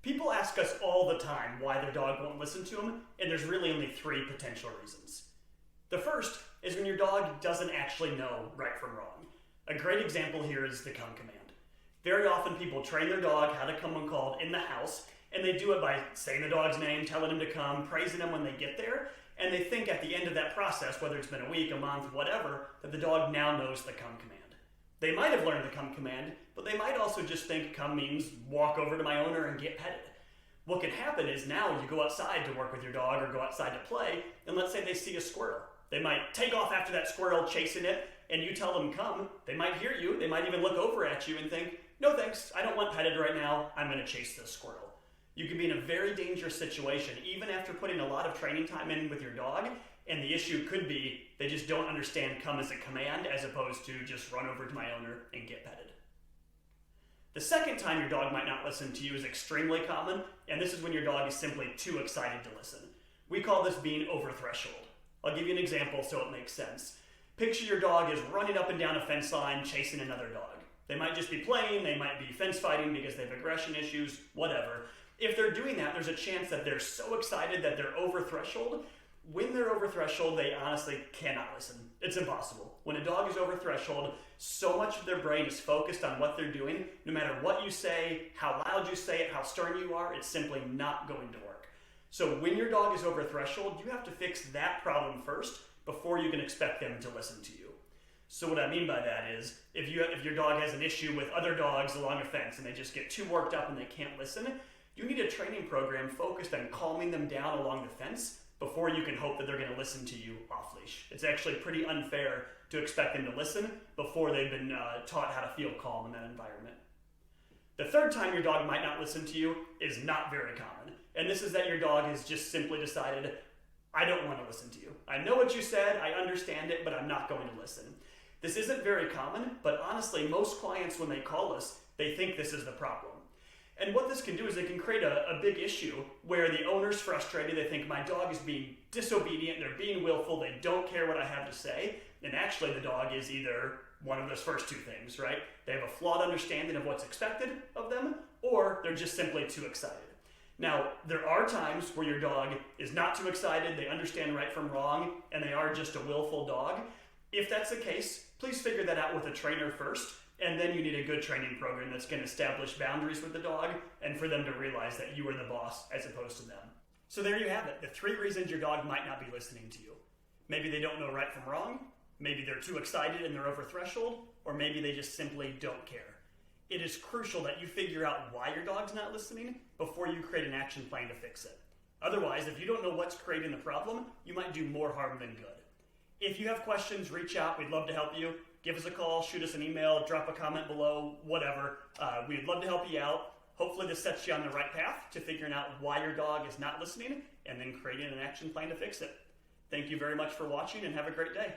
People ask us all the time why their dog won't listen to them, and there's really only three potential reasons. The first is when your dog doesn't actually know right from wrong. A great example here is the come command. Very often people train their dog how to come when called in the house, and they do it by saying the dog's name, telling him to come, praising them when they get there, and they think at the end of that process, whether it's been a week, a month, whatever, that the dog now knows the come command. They might have learned the come command, but they might also just think come means walk over to my owner and get petted. What can happen is now you go outside to work with your dog or go outside to play, and let's say they see a squirrel. They might take off after that squirrel, chasing it, and you tell them come. They might hear you. They might even look over at you and think, no thanks, I don't want petted right now. I'm going to chase this squirrel. You can be in a very dangerous situation even after putting a lot of training time in with your dog, and the issue could be they just don't understand come as a command as opposed to just run over to my owner and get petted. The second time your dog might not listen to you is extremely common, and this is when your dog is simply too excited to listen. We call this being over threshold. I'll give you an example so it makes sense. Picture your dog is running up and down a fence line chasing another dog. They might just be playing, they might be fence fighting because they have aggression issues, whatever. If they're doing that, there's a chance that they're so excited that they're over threshold. When they're over threshold, they honestly cannot listen. It's impossible. When a dog is over threshold, so much of their brain is focused on what they're doing. No matter what you say, how loud you say it, how stern you are, it's simply not going to work. So when your dog is over threshold, you have to fix that problem first before you can expect them to listen to you. So what I mean by that is, if your dog has an issue with other dogs along a fence and they just get too worked up and they can't listen, you need a training program focused on calming them down along the fence before you can hope that they're going to listen to you off leash. It's actually pretty unfair to expect them to listen before they've been taught how to feel calm in that environment. The third time your dog might not listen to you is not very common. And this is that your dog has just simply decided, I don't want to listen to you. I know what you said, I understand it, but I'm not going to listen. This isn't very common, but honestly, most clients, when they call us, they think this is the problem. And what this can do is it can create a big issue where the owner's frustrated, they think my dog is being disobedient, they're being willful, they don't care what I have to say, and actually the dog is either one of those first two things, right? They have a flawed understanding of what's expected of them, or they're just simply too excited. Now, there are times where your dog is not too excited, they understand right from wrong, and they are just a willful dog. If that's the case, please figure that out with a trainer first, and then you need a good training program that's going to establish boundaries with the dog and for them to realize that you are the boss as opposed to them. So there you have it, the 3 reasons your dog might not be listening to you. Maybe they don't know right from wrong, maybe they're too excited and they're over threshold, or maybe they just simply don't care. It is crucial that you figure out why your dog's not listening before you create an action plan to fix it. Otherwise, if you don't know what's creating the problem, you might do more harm than good. If you have questions, reach out. We'd love to help you. Give us a call, shoot us an email, drop a comment below, whatever. We'd love to help you out. Hopefully this sets you on the right path to figuring out why your dog is not listening and then creating an action plan to fix it. Thank you very much for watching and have a great day.